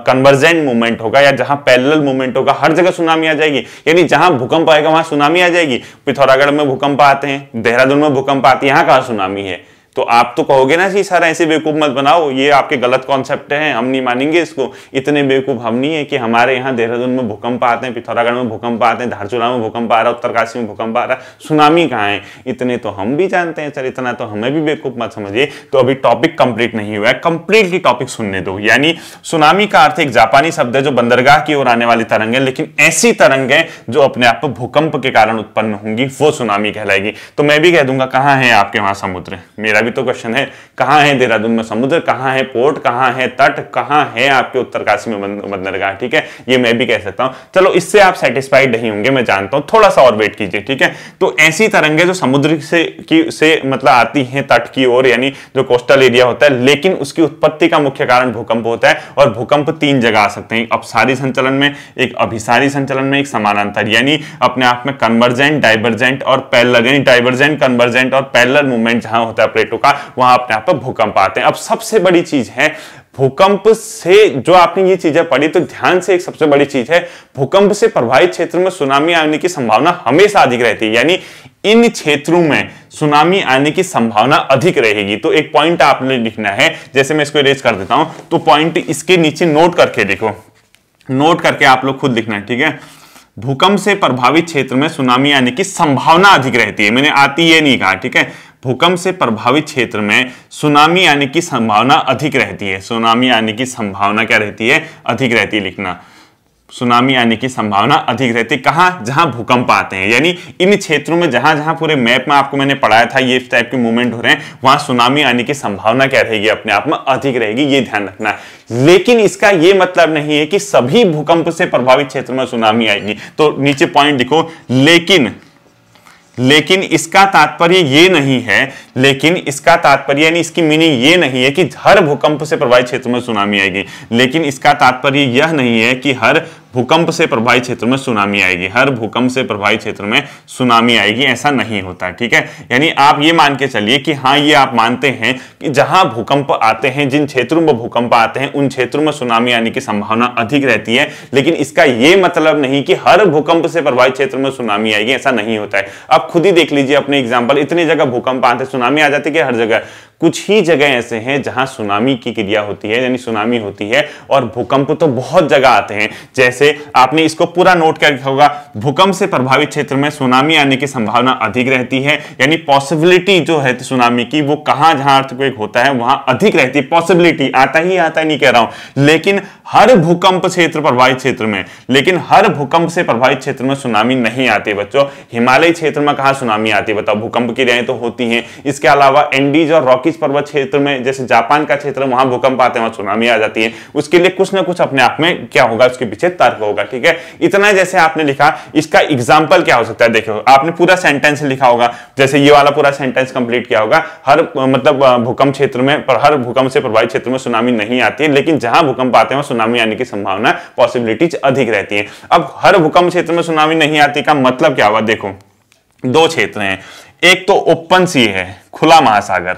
A: कन्वर्जेंट मूवमेंट होगा, या जहां पैरेलल मूवमेंट होगा, हर जगह सुनामी आ जाएगी। यानी जहां भूकंप आएगा वहां सुनामी आ जाएगी। पिथौरागढ़ में भूकंप आते हैं, देहरादून में भूकंप आती है, यहां कहां सुनामी है? तो आप तो कहोगे ना कि सर ऐसे बेवकूफ मत बनाओ, ये आपके गलत कॉन्सेप्ट हैं, हम नहीं मानेंगे इसको। इतने बेवकूफ हम नहीं है कि हमारे यहाँ देहरादून में भूकंप आते हैं, पिथौरागढ़ में भूकंप आते हैं, धारचूला में भूकंप आ रहा है, उत्तरकाशी में भूकंप आ रहा है, सुनामी कहाँ है? इतने तो हम भी जानते हैं सर, इतना तो हमें भी बेवकूफ मत समझिए। तो अभी टॉपिक कंप्लीट नहीं हुआ है, कंप्लीटली टॉपिक सुनने दो। यानी सुनामी का अर्थ एक जापानी शब्द है जो बंदरगाह की ओर आने वाली तरंग है, लेकिन ऐसी तरंग है जो अपने आप भूकंप के कारण उत्पन्न होंगी, वो सुनामी कहलाएगी। तो मैं भी कह दूंगा कहाँ है आपके वहां समुद्र? मेरा भी तो क्वेश्चन है, कहां है देहरादून में समुद्र, कहां है पोर्ट, कहां है तट, कहां है आपके उत्तरकाशी में बंदरगाह? ठीक है, ये मैं भी कह सकता हूं। चलो, इससे आप सेटिस्फाइड नहीं होंगे, मैं जानता हूं, थोड़ा सा और वेट कीजिए। ठीक है, तो ऐसी तरंगें जो समुद्र से मतलब आती हैं तट की ओर, यानी जो कोस्टल एरिया होता है, लेकिन उसकी उत्पत्ति का मुख्य कारण भूकंप होता है। और भूकंप तीन जगह आ सकते हैं, एक अपसारी संचलन में, एक अभिसारी संचलन में, एक समानांतर, यानी अपने आप में कन्वर्जेंट, डाइवर्जेंट और पैरेलल, यानी डाइवर्जेंट, कन्वर्जेंट और पैरेलल मूवमेंट जहां होता है प्लेटों का, वहां अपने आप में भूकंप आते हैं। अब सबसे बड़ी चीज है भूकंप से, जो आपने ये चीजें पढ़ी तो ध्यान से, एक सबसे बड़ी चीज है भूकंप से प्रभावित क्षेत्र में सुनामी आने की संभावना हमेशा अधिक रहती है। यानी इन क्षेत्रों में सुनामी आने की संभावना अधिक रहेगी। तो एक पॉइंट आपने लिखना है, जैसे मैं इसको इरेज कर देता हूं, तो पॉइंट इसके नीचे नोट करके लिखो, नोट करके आप लोग खुद लिखना है। ठीक है, भूकंप से प्रभावित क्षेत्र में सुनामी आने की संभावना अधिक रहती है, मैंने आती ये नहीं कहा। ठीक है, भूकंप से प्रभावित क्षेत्र में सुनामी आने की संभावना अधिक रहती है। सुनामी आने की संभावना क्या रहती है? अधिक रहती है, लिखना। सुनामी आने की संभावना अधिक रहती है कहां? जहां भूकंप आते हैं। यानी इन क्षेत्रों में जहां जहां पूरे मैप में आपको मैंने पढ़ाया था ये इस टाइप के मूवमेंट हो रहे हैं, वहां सुनामी आने की संभावना क्या रहेगी? अपने आप में अधिक रहेगी, ये ध्यान रखना है। लेकिन इसका ये मतलब नहीं है कि सभी भूकंप से प्रभावित क्षेत्र में सुनामी आएगी। तो नीचे पॉइंट लिखो, लेकिन इसका तात्पर्य ये नहीं है, लेकिन इसका तात्पर्य यानी इसकी मीनिंग ये नहीं है कि हर भूकंप से प्रभावित क्षेत्र में सुनामी आएगी। लेकिन इसका तात्पर्य यह नहीं है कि हर भूकंप से प्रभावित क्षेत्र में सुनामी आएगी, हर भूकंप से प्रभावित क्षेत्र में सुनामी आएगी, ऐसा नहीं होता। ठीक है, यानी आप ये मान के चलिए कि हाँ, ये आप मानते हैं कि जहां भूकंप आते हैं, जिन क्षेत्रों में भूकंप आते हैं, उन क्षेत्रों में सुनामी आने की संभावना अधिक रहती है। लेकिन इसका ये मतलब नहीं कि हर भूकंप से प्रभावित क्षेत्र में सुनामी आएगी, ऐसा नहीं होता है। आप खुद ही देख लीजिए अपने एग्जाम्पल, इतनी जगह भूकंप आते, सुनामी आ जाती है हर जगह? कुछ ही जगह ऐसे हैं जहां सुनामी की क्रिया होती है, यानी सुनामी होती है, और भूकंप तो बहुत जगह आते हैं। जैसे आपने इसको पूरा नोट कर रखा होगा, भूकंप से प्रभावित क्षेत्र में सुनामी आने की संभावना अधिक रहती है, यानी पॉसिबिलिटी जो है सुनामी की, वो कहां जहां अर्थक्वेक होता है वहां अधिक रहती है। पॉसिबिलिटी आता ही आता नहीं कह रहा हूं, लेकिन हर भूकंप क्षेत्र प्रभावित क्षेत्र में, लेकिन हर भूकंप से प्रभावित क्षेत्र में सुनामी नहीं आती बच्चों। हिमालय क्षेत्र में कहां सुनामी आती है बताओ? भूकंप क्रियाएं तो होती हैं। इसके अलावा एंडीज और रॉकीज पर्वत क्षेत्र में, जैसे जापान का क्षेत्र, वहां भूकंप आते हैं, वहां सुनामी आ जाती है। उसके लिए कुछ ना कुछ अपने आप में क्या होगा, उसके पीछे तर्क होगा। ठीक है, इतना जैसे आपने लिखा, इसका एग्जाम्पल क्या हो सकता है? देखो, आपने पूरा सेंटेंस लिखा होगा, जैसे ये वाला पूरा सेंटेंस कंप्लीट किया होगा, हर मतलब भूकंप क्षेत्र में, पर हर भूकंप से प्रभावित क्षेत्र में सुनामी नहीं आती है, लेकिन जहां भूकंप आते हैं सुनामी आने की संभावना, पॉसिबिलिटीज अधिक रहती है। अब हर भूकंप क्षेत्र में सुनामी नहीं आती का मतलब क्या हुआ? देखो, दो क्षेत्र हैं, एक तो ओपन सी है, खुला महासागर,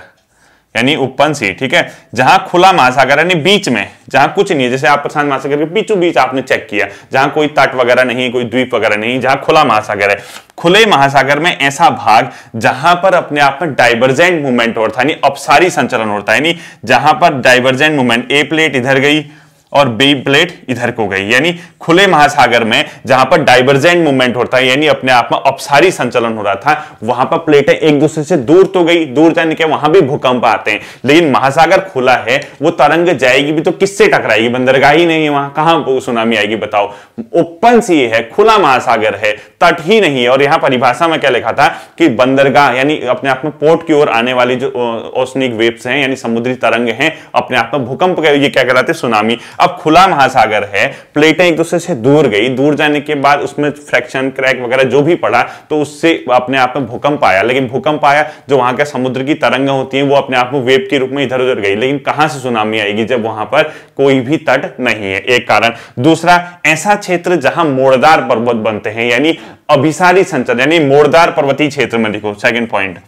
A: यानी ओपन सी। ठीक है, जहां खुला महासागर यानी बीच में, जहां कुछ नहीं है, जैसे आप प्रशांत महासागर के बीचों बीच आपने चेक किया, जहां कोई तट वगैरह नहीं, कोई द्वीप वगैरह नहीं, जहां खुला महासागर है। खुले महासागर में ऐसा भाग जहां पर अपने आप में डाइवर्जेंट मूवमेंट होता है, यानी अपसारी संचलन होता है, यानी जहां पर डाइवर्जेंट मूवमेंट, ए प्लेट इधर गई और बी प्लेट इधर को गई, यानी खुले महासागर में जहां पर डाइवर्जेंट मूवमेंट होता है, यानी अपने आप में अपसारी संचलन हो रहा था, वहां पर प्लेटें एक दूसरे से दूर तो गई, दूर जाने के वहां भी भूकंप आते हैं। लेकिन महासागर खुला है, वो तरंग जाएगी भी तो किससे टकराएगी? बंदरगाह ही नहीं है, वहां कहां सुनामी आएगी बताओ? ओपन सी है, खुला महासागर है, तट ही नहीं है। और यहां परिभाषा में क्या लिखा था कि बंदरगाह यानी अपने आप में पोर्ट की ओर आने वाली जो ओशनिक वेव्स हैं, यानी समुद्री तरंग हैं, अपने आप में भूकंप, ये क्या कहलाते हैं? सुनामी। अब खुला महासागर है, प्लेटें एक दूसरे से दूर गई, दूर जाने के बाद उसमें फ्रैक्शन, क्रैक वगैरह जो भी पड़ा, तो उससे अपने आप में भूकंप आया। लेकिन भूकंप आया, जो वहां के समुद्र की तरंग होती है वो अपने आप में वेव के रूप में इधर उधर गई। लेकिन कहां से सुनामी आएगी? जब वहां पर कोई भी तट नहीं है, एक कारण। दूसरा, ऐसा क्षेत्र जहां मोड़दार पर्वत बनते हैं, यानी अभिसारी संचलन, यानी मोड़दार पर्वतीय क्षेत्र में लिखो, सेकंड पॉइंट,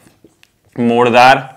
A: मोड़दार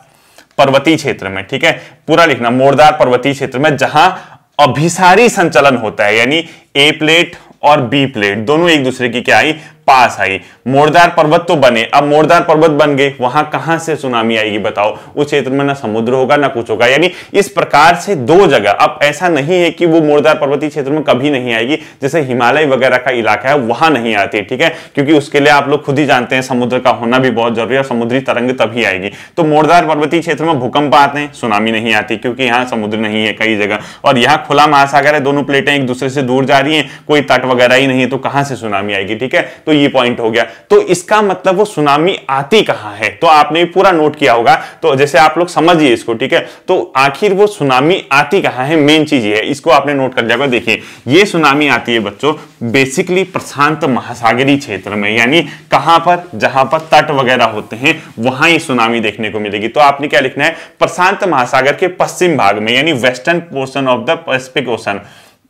A: पर्वतीय क्षेत्र में, ठीक है, पूरा लिखना, मोड़दार पर्वतीय क्षेत्र में जहां अभिसारी संचलन होता है, यानी ए प्लेट और बी प्लेट दोनों एक दूसरे की क्या आई, पास आई। मोड़दार पर्वत तो बने, अब मोड़दार पर्वत बन गए, वहां कहां से सुनामी आएगी बताओ? उस क्षेत्र में ना समुद्र होगा ना कुछ होगा, यानी इस प्रकार से दो जगह। अब ऐसा नहीं है कि वो मोड़दार पर्वतीय क्षेत्र में कभी नहीं आएगी, जैसे हिमालय वगैरह का इलाका है वहां नहीं आती, ठीक है, क्योंकि उसके लिए आप लोग खुद ही जानते हैं समुद्र का होना भी बहुत जरूरी है, समुद्री तरंग तभी आएगी। तो मोड़दार पर्वतीय क्षेत्र में भूकंप आते हैं, सुनामी नहीं आती, क्योंकि यहाँ समुद्र नहीं है कई जगह, और यहाँ खुला महासागर है, दोनों प्लेटें एक दूसरे से दूर जा रही है, कोई तट वगैरह ही नहीं है, तो कहां से सुनामी आएगी, ठीक है। तो ये पॉइंट हो गया। तो इसका मतलब वो सुनामी आती कहां है, तो आपने पूरा नोट किया होगा, तो जैसे आप लोग समझिए इसको, ठीक है। तो आखिर वो सुनामी आती कहां है, मेन चीज ये है, इसको आपने नोट कर लिया। देखिए ये सुनामी आती है बच्चों बेसिकली प्रशांत महासागरीय क्षेत्र में, यानी कहां पर, जहां पर तट वगैरह होते हैं वहां ये सुनामी देखने को मिलेगी। तो आपने क्या लिखना है, प्रशांत महासागर के पश्चिम भाग में, यानी western portion of the Pacific Ocean,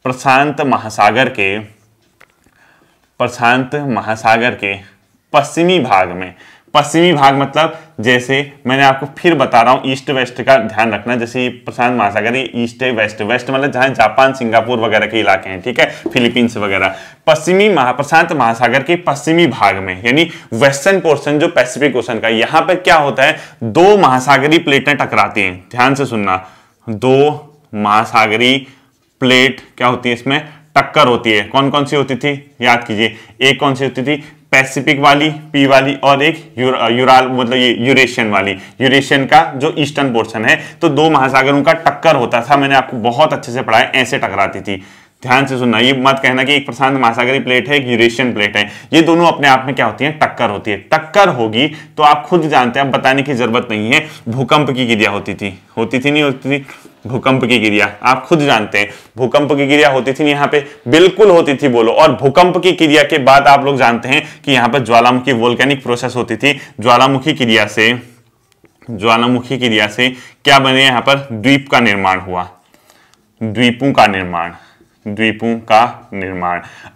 A: प्रशांत महासागर के पश्चिमी भाग में। पश्चिमी भाग मतलब जैसे मैंने आपको फिर बता रहा हूं, ईस्ट वेस्ट का ध्यान रखना, जैसे प्रशांत महासागर ईस्ट है, वेस्ट, वेस्ट मतलब जहां जापान सिंगापुर वगैरह के इलाके हैं, ठीक है, फिलीपींस वगैरह। प्रशांत महासागर के पश्चिमी भाग में, यानी वेस्टर्न पोर्शन जो पैसिफिक ओशन का, यहां पर क्या होता है, दो महासागरीय प्लेटें टकराती हैं, ध्यान से सुनना, दो महासागरीय प्लेट क्या होती है, इसमें टक्कर होती है। कौन कौन सी होती थी, याद कीजिए, एक कौन सी होती थी, पैसिफिक वाली, पी वाली, और एक यूराल मतलब ये यूरेशियन वाली, यूरेशियन का जो ईस्टर्न पोर्शन है। तो दो महासागरों का टक्कर होता था, मैंने आपको बहुत अच्छे से पढ़ाया, ऐसे टकराती थी। ध्यान से सुनना, ये मत कहना कि एक प्रशांत महासागरीय प्लेट है, एक यूरेशियन प्लेट है, ये दोनों अपने आप में क्या होती है, टक्कर होती है। टक्कर होगी तो आप खुद जानते हैं, अब बताने की जरूरत नहीं है, भूकंप की क्रिया होती थी नहीं होती थी, भूकंप की क्रिया आप खुद जानते हैं, भूकंप की क्रिया होती थी यहाँ पे, बिल्कुल होती थी, बोलो। और भूकंप की क्रिया के बाद आप लोग जानते हैं कि यहाँ पर ज्वालामुखी वोल्केनिक प्रोसेस होती थी, ज्वालामुखी क्रिया से क्या बने, यहाँ पर द्वीप का निर्माण हुआ, द्वीपों का निर्माण।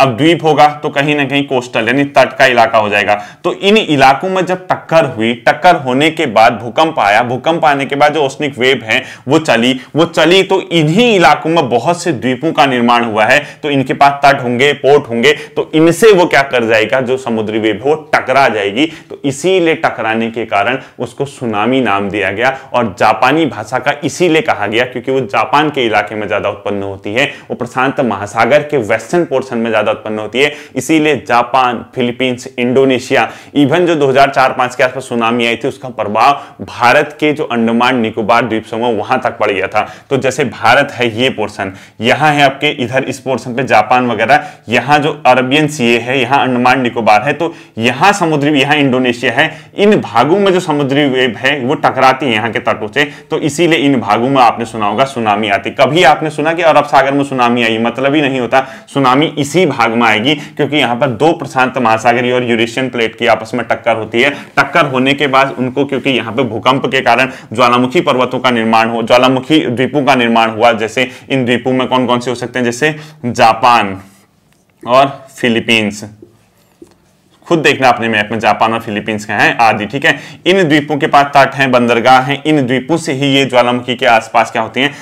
A: अब द्वीप होगा तो कहीं ना कहीं कोस्टल यानी तट का इलाका हो जाएगा। तो इन इलाकों में जब टक्कर हुई, टक्कर होने के बाद भूकंप आया, भूकंप आने के बाद जो ओशनिक वेव है वो चली तो इन्हीं इलाकों में बहुत से द्वीपों का निर्माण हुआ है। तो इनके पास तट होंगे, पोर्ट होंगे, तो इनसे वो क्या कर जाएगा, जो समुद्री वेव है वो टकरा जाएगी। तो इसीलिए टकराने के कारण उसको सुनामी नाम दिया गया। और जापानी भाषा का इसीलिए कहा गया क्योंकि वो जापान के इलाके में ज्यादा उत्पन्न होती है, वो प्रशांत महासागर के वेस्टर्न पोर्शन में ज्यादा उत्पन्न होती है। इसीलिए जापान, फिलीपींस, इंडोनेशिया, इवन जो 2004-5 के आसपास सुनामी आई थी उसका प्रभाव भारत के जो अंडमान निकोबार द्वीप समूह वहां तक पड़ गया था। तो जैसे भारत है ये पोर्शन, यहां है आपके इधर इस पोर्शन पे जापान वगैरह, यहां जो अरबियन सी है, यहां अंडमान निकोबार है, तो यहां समुद्री, यहां इंडोनेशिया है, इन भागों में जो समुद्री वेव है वो टकराती है यहां के तटों से। तो इसीलिए इन भागों में आपने सुना होगा सुनामी आती। कभी आपने सुना कि अरब सागर में सुनामी आई, मतलब ही नहीं होता। सुनामी इसी भाग में आएगी क्योंकि यहां पर दो प्रशांत महासागरीय और यूरेशियन प्लेट की आपस में टक्कर होती है। टक्कर होने के बाद उनको, क्योंकि यहां पे भूकंप के कारण ज्वालामुखी पर्वतों का निर्माण हो, ज्वालामुखी द्वीपों का निर्माण हुआ। जैसे इन द्वीपों में कौन कौन से हो सकते हैं, जैसे जापान और फिलीपींस, खुद देखना अपने मैप में, जापान और फिलीपींस का है आदि, ठीक है। इन द्वीपों के पास तट हैं, बंदरगाह हैं, इन द्वीपों से ही ये ज्वालामुखी के आसपास क्या होती हैं,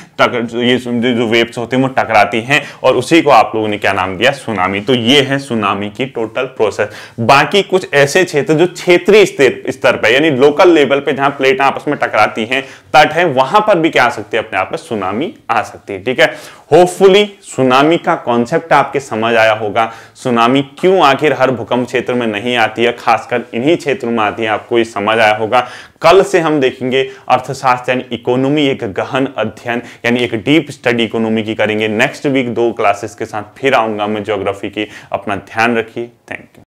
A: ये जो वेव्स होते हैं वो टकराती हैं, और उसी को आप लोगों ने क्या नाम दिया, सुनामी। तो ये है सुनामी की टोटल प्रोसेस। बाकी कुछ ऐसे क्षेत्र जो क्षेत्रीय स्तर पर यानी लोकल लेवल पे जहां प्लेट आपस में टकराती हैं, तट है, वहां पर भी क्या आ सकती है, अपने आप में सुनामी आ सकती है, ठीक है। होपफुली सुनामी का कॉन्सेप्ट आपके समझ आया होगा। सुनामी क्यों आखिर हर भूकंप क्षेत्र में नहीं आती है, खासकर इन्हीं क्षेत्रों में आती है, आपको ये समझ आया होगा। कल से हम देखेंगे अर्थशास्त्र यानी इकोनॉमी, एक गहन अध्ययन यानी एक डीप स्टडी इकोनॉमी की करेंगे। नेक्स्ट वीक 2 क्लासेस के साथ फिर आऊंगा मैं ज्योग्राफी की। अपना ध्यान रखिए। Thank you.